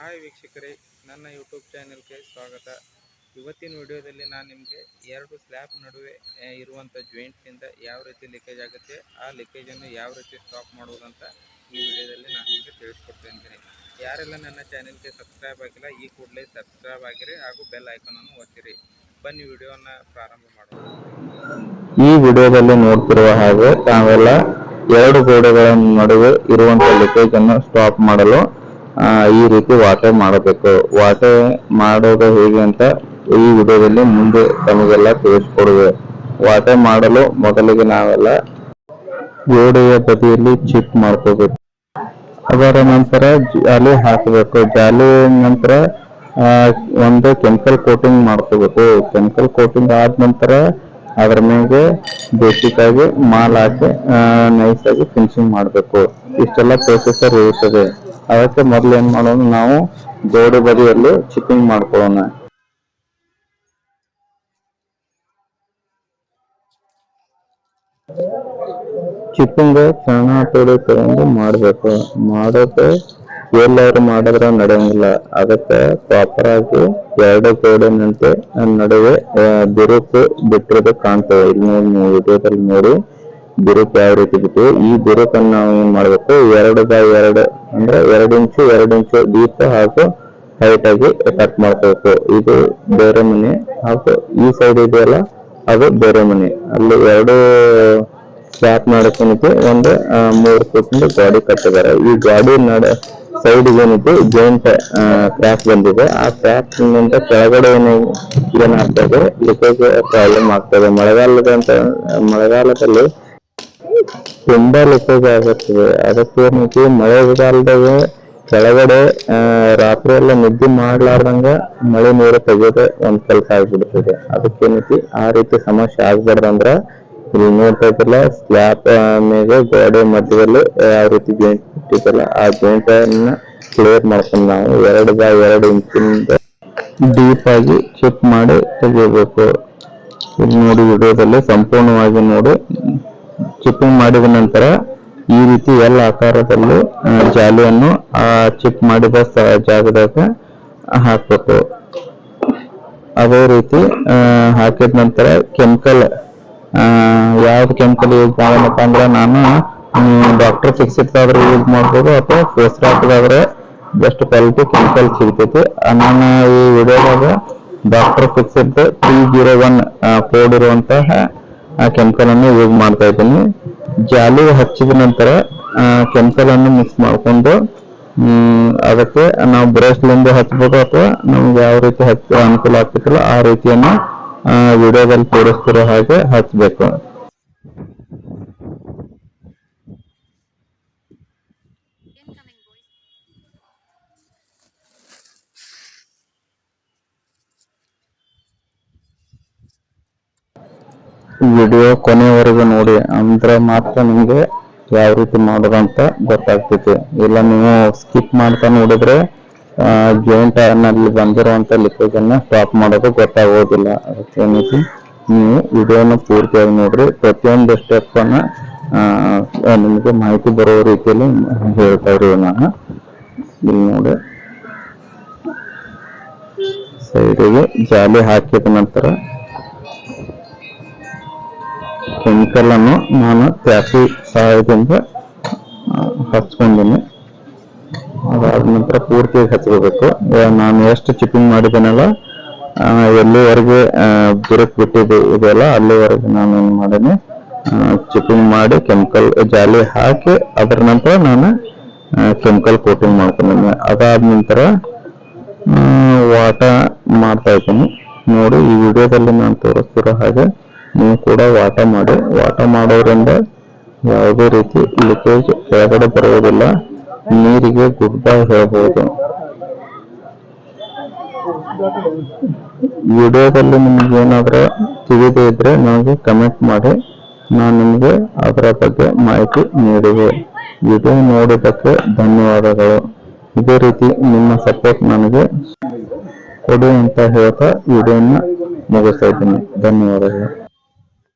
Hi ವೀಕ್ಷಕರೇ, ನನ್ನ YouTube ಚಾನೆಲ್ಗೆ ಸ್ವಾಗತ. ಇವತ್ತಿನ ವಿಡಿಯೋದಲ್ಲಿ ನಾನು ನಿಮಗೆ ಎರಡು ಸ್ಲ್ಯಾಬ್ ನಡುವೆ ಇರುವಂಥ ಜಾಯಿಂಟ್ನಿಂದ ಯಾವ ರೀತಿ ಲೀಕೇಜ್ ಆಗುತ್ತೆ, ಆ ಲೀಕೇಜನ್ನು ಯಾವ ರೀತಿ ಸ್ಟಾಪ್ ಮಾಡುವುದಂತ ಈ ವಿಡಿಯೋದಲ್ಲಿ ನಾನು ನಿಮಗೆ ತಿಳಿಸ್ಕೊಡ್ತೀನಿ. ಯಾರೆಲ್ಲ ನನ್ನ ಚಾನೆಲ್ಗೆ ಸಬ್ಸ್ಕ್ರೈಬ್ ಆಗಿಲ್ಲ, ಈ ಕೂಡಲೇ ಸಬ್ಸ್ಕ್ರೈಬ್ ಆಗಿರಿ ಹಾಗೂ ಬೆಲ್ ಐಕಾನನ್ನು ಒತ್ತಿರಿ. ಬನ್ನಿ ವಿಡಿಯೋನ ಪ್ರಾರಂಭ ಮಾಡೋಣ. ಈ ವಿಡಿಯೋದಲ್ಲಿ ನೋಡ್ತಿರುವ ಹಾಗೆ ತಾವೆಲ್ಲ ಎರಡು ಗೋಡೆಗಳ ನಡುವೆ ಇರುವಂಥ ಲೀಕೇಜನ್ನು ಸ್ಟಾಪ್ ಮಾಡಲು ಈ ರೀತಿ ವಾಟೆ ಮಾಡಬೇಕು. ವಾಟೆ ಮಾಡೋದು ಹೇಗೆ ಅಂತ ಈ ವಿಡಿಯೋದಲ್ಲಿ ಮುಂದೆ ತಮಗೆಲ್ಲ ತಿಳಿಸ್ಕೊಡುವೆ. ವಾಟೆ ಮಾಡಲು ಮೊದಲಿಗೆ ನಾವೆಲ್ಲ ಗೋಡೆಯ ಬದಿಯಲ್ಲಿ ಚಿಪ್ ಮಾಡ್ಕೋಬೇಕು. ಅದರ ನಂತರ ಜಾಲಿ ಹಾಕಬೇಕು. ಜಾಲಿ ನಂತರ ಒಂದು ಕೆಮಿಕಲ್ ಕೋಟಿಂಗ್ ಮಾಡ್ಕೋಬೇಕು. ಕೆಮಿಕಲ್ ಕೋಟಿಂಗ್ ಆದ ನಂತರ ಅದರ ಮೇಲೆ ಬೇಸಿಕ್ ಆಗಿ ಮಾಲ್ ಹಾಕಿ ನೈಸ್ ಆಗಿ ಫಿನಿಶಿಂಗ್ ಮಾಡಬೇಕು. ಇಷ್ಟೆಲ್ಲ ಪ್ರೊಸೆಸರ್ ಇರುತ್ತದೆ. ಅದಕ್ಕೆ ಮೊದಲು ಏನ್ ಮಾಡೋಣ, ನಾವು ಗೋಡೆ ಬದಿಯಲ್ಲಿ ಚಿಪ್ಪಿಂಗ್ ಮಾಡ್ಕೊಳ್ಳೋಣ. ಚಿಪ್ಪಿಂಗ್ ಚೆನ್ನಾಗಿ ತಗೊಂಡು ಮಾಡಬೇಕು. ಮಾಡೋಕೆ ಎಲ್ಲರೂ ಮಾಡಿದ್ರೆ ನಡೆಯಂಗಿಲ್ಲ. ಅದಕ್ಕೆ ಪ್ರಾಪರ್ ಆಗಿ ಎರಡು ಗೋಡೆನಂತೆ ನಡುವೆ ಬಿರುಕು ಬಿಟ್ಟಿರೋದು ಕಾಣ್ತೇವೆ. ಇಲ್ಲಿ ನೀವು ವಿಡಿಯೋದಲ್ಲಿ ನೋಡಿ ಬಿರುಕು ಯಾವ ರೀತಿ ಬಿಟ್ಟಿವೆ. ಈ ಬಿರುಕನ್ನು ನಾವು ಏನ್ ಮಾಡ್ಬೇಕು, 2x2 ಅಂದ್ರೆ 2 ಇಂಚು ಡೀಪ್ ಹಾಗೂ ಹೈಟ್ ಆಗಿ ಕಟ್ ಮಾಡ್ಕೋಬೇಕು. ಇದು ಬೇರೆ ಮನೆ ಹಾಗೂ ಈ ಸೈಡ್ ಇದೆಯಲ್ಲ ಅದು ಬೇರೆ ಮನೆ. ಅಲ್ಲಿ ಎರಡು ಸ್ಲ್ಯಾಬ್ ನಡಕ್ಕೆ ಒಂದು 3 ಫೂಟ್ ಗಾಡಿ ಕಟ್ಟಿದ್ದಾರೆ. ಈ ಗಾಡಿ ಸೈಡ್ ಏನೈತಿ ಜಾಯಿಂಟ್ ಕ್ರ್ಯಾಕ್ ಬಂದಿದೆ. ಆ ಕ್ರ್ಯಾಕ್ ನಿಂದ ಕೆಳಗಡೆ ಏನಾಗ್ತದೆ, ಲೀಕೇಜ್ ಪ್ರಾಬ್ಲಮ್ ಆಗ್ತದೆ. ಮಳೆಗಾಲದಲ್ಲಿ ತುಂಬಾ ಲೀಕೇಜ್ ಆಗುತ್ತದೆ. ಅದಕ್ಕೆ ಏನೈತಿ, ಮಳೆಗಾಲದಾಗ ಕೆಳಗಡೆ ರಾತ್ರಿ ಎಲ್ಲ ನಿದ್ದೆ ಮಾಡ್ಲಾರ್ದಂಗ ಮಳೆ ನೀರು ತೆಗೆಯೋದು ಒಂದ್ ಕೆಲಸ ಆಗ್ಬಿಡ್ತದೆ. ಅದಕ್ಕೇನೈತಿ, ಆ ರೀತಿ ಸಮಸ್ಯೆ ಆಗ್ಬಾರ್ದಂದ್ರ ಇಲ್ಲಿ ನೋಡ್ತಾ ಇದ್ದಲ್ಲ, ಸ್ಲ್ಯಾಬ್ ಮೇಲೆ ಗೋಡೆ ಮಧ್ಯದಲ್ಲಿ ಯಾವ ರೀತಿ ಜಾಯಿಂಟ್ ಇಟ್ಟಿದ್ದಲ್ಲ, ಆ ಜಾಯಿಂಟ್ ಅನ್ನ ಕ್ಲಿಯರ್ ಮಾಡ್ಕೊಂಡು ನಾವು 2x2 ಇಂಚಿನಿಂದ ಡೀಪ್ ಆಗಿ ಚಿಪ್ ಮಾಡಿ ತೆಗಿಬೇಕು. ಇಲ್ಲಿ ನೋಡಿ ವಿಡಿಯೋದಲ್ಲಿ ಸಂಪೂರ್ಣವಾಗಿ ನೋಡಿ. ಚಿಪ್ಪಿಂಗ್ ಮಾಡಿದ ನಂತರ ಈ ರೀತಿ ಎಲ್ಲ ಆಕಾರದಲ್ಲಿ ಜಾಲಿಯನ್ನು ಆ ಚಿಪ್ ಮಾಡಿದ ಜಾಗದಾಗ ಹಾಕ್ಬೇಕು. ಅದೇ ರೀತಿ ಹಾಕಿದ ನಂತರ ಕೆಮಿಕಲ್, ಯಾವ್ದು ಕೆಮಿಕಲ್ ಯೂಸ್ ಮಾಡೋಣಪ್ಪ ಅಂದ್ರೆ, ನಾನು ಡಾಕ್ಟರ್ ಫಿಕ್ಸಿಟ್ ಆದ್ರೆ ಯೂಸ್ ಮಾಡ್ಬೋದು, ಅಥವಾ ಫೇಸ್ ರಾಕ್ಗಾದ್ರೆ ಬೆಸ್ಟ್ ಕ್ವಾಲಿಟಿ ಕೆಮಿಕಲ್ ಸಿಗ್ತೈತಿ. ನಾನು ಈ ವಿಡಿಯೋದಾಗ ಡಾಕ್ಟರ್ ಫಿಕ್ಸಿಟ್ 301 ಕೋಡ್ ಇರುವಂತಹ ಕೆಮಿಕಲ್ ಅನ್ನು ಯೂಸ್ ಮಾಡ್ತಾ ಇದ್ದೀನಿ. ಜಾಲಿ ಹಚ್ಚಿದ ನಂತರ ಕೆಮಿಕಲ್ ಅನ್ನು ಮಿಕ್ಸ್ ಮಾಡ್ಕೊಂಡು ಅದಕ್ಕೆ ನಾವು ಬ್ರಷ್ಲಿಂದ ಹಚ್ಬೋದು, ಅಥವಾ ನಮ್ಗೆ ಯಾವ ರೀತಿ ಅನುಕೂಲ ಆಗ್ತಿತ್ತಲ್ಲ ಆ ರೀತಿಯನ್ನ ವಿಡಿಯೋದಲ್ಲಿ ತೋರಿಸ್ತಿರೋ ಹಾಗೆ ಹಚ್ಬೇಕು. ವಿಡಿಯೋ ಕೊನೆವರೆಗೂ ನೋಡಿ ಅಂದ್ರೆ ಮಾತ್ರ ನಿಮ್ಗೆ ಯಾವ ರೀತಿ ಮಾಡೋದಂತ ಗೊತ್ತಾಗ್ತೈತಿ. ಇಲ್ಲ ನೀವು ಸ್ಕಿಪ್ ಮಾಡ್ತಾ ನೋಡಿದ್ರೆ ಜಾಯಿಂಟ್ ನಲ್ಲಿ ಬಂದಿರುವಂತ ಲೀಕೇಜ್ ಅನ್ನ ಸ್ಟಾಪ್ ಮಾಡೋದು ಗೊತ್ತಾಗೋದಿಲ್ಲ. ಅದಕ್ಕೆ ಏನೈತಿ, ನೀವು ವಿಡಿಯೋನ ಪೂರ್ತಿಯಾಗಿ ನೋಡ್ರಿ. ಪ್ರತಿಯೊಂದು ಸ್ಟೆಪ್ ಅನ್ನ ನಿಮ್ಗೆ ಮಾಹಿತಿ ಬರೋ ರೀತಿಯಲ್ಲಿ ಹೇಳ್ತಾ ಇರೋದು ನಾನು. ಇಲ್ಲಿ ನೋಡಿ, ಸೈಡಿಗೆ ಜಾಲಿ ಹಾಕಿದ ನಂತರ ಕೆಮಿಕಲ್ ಅನ್ನು ನಾನು ಟ್ಯಾಪಿ ಸಹಾಯದಿಂದ ಹಚ್ಕೊಂಡಿನಿ. ಅದಾದ ನಂತರ ಪೂರ್ತಿಯಾಗಿ ಹಚ್ಕೋಬೇಕು. ನಾನು ಎಷ್ಟು ಚಿಪ್ಪಿಂಗ್ ಮಾಡಿದ್ದೇನಲ್ಲ, ಎಲ್ಲಿವರೆಗೆ ಬಿರುಕು ಬಿಟ್ಟಿದೆ ಇದೆಲ್ಲ ಅಲ್ಲಿವರೆಗೆ ನಾನು ಏನು ಮಾಡೀನಿ, ಚಿಪ್ಪಿಂಗ್ ಮಾಡಿ ಕೆಮಿಕಲ್ ಜಾಲಿ ಹಾಕಿ ಅದರ ನಂತರ ನಾನು ಕೆಮಿಕಲ್ ಕೋಟಿಂಗ್ ಮಾಡ್ಕೊಂಡಿದ್ದೀನಿ. ಅದಾದ ನಂತರ ವಾಟ ಮಾಡ್ತಾ ಇದ್ದೀನಿ. ನೋಡಿ, ಈ ವಿಡಿಯೋದಲ್ಲಿ ನಾನು ತೋರಿಸ್ತಿರೋ ಹಾಗೆ ನೀವು ಕೂಡ ವಾಟ ಮಾಡಿ. ವಾಟ ಮಾಡೋದ್ರಿಂದ ಯಾವುದೇ ರೀತಿ ಲೀಕೇಜ್ ಕೆಳಗಡೆ ಬರುವುದಿಲ್ಲ. ನೀರಿಗೆ ಗುಡ್ ಬೈ ಹೇಳ್ಬೋದು. ವಿಡಿಯೋದಲ್ಲಿ ನಿಮ್ಗೆ ಏನಾದ್ರೂ ತಿಳಿದೇ ಇದ್ರೆ ನನಗೆ ಕಮೆಂಟ್ ಮಾಡಿ, ನಾನು ನಿಮಗೆ ಅದರ ಬಗ್ಗೆ ಮಾಹಿತಿ ನೀಡುವೆ. ವಿಡಿಯೋ ನೋಡಿದ್ದಕ್ಕೆ ಧನ್ಯವಾದಗಳು. ಇದೇ ರೀತಿ ನಿಮ್ಮ ಸಪೋರ್ಟ್ ನನಗೆ ಕೊಡಿ ಅಂತ ಹೇಳ್ತಾ ವಿಡಿಯೋನ ಮುಗಿಸ್ತಾ ಇದ್ದೀನಿ. ಧನ್ಯವಾದಗಳು.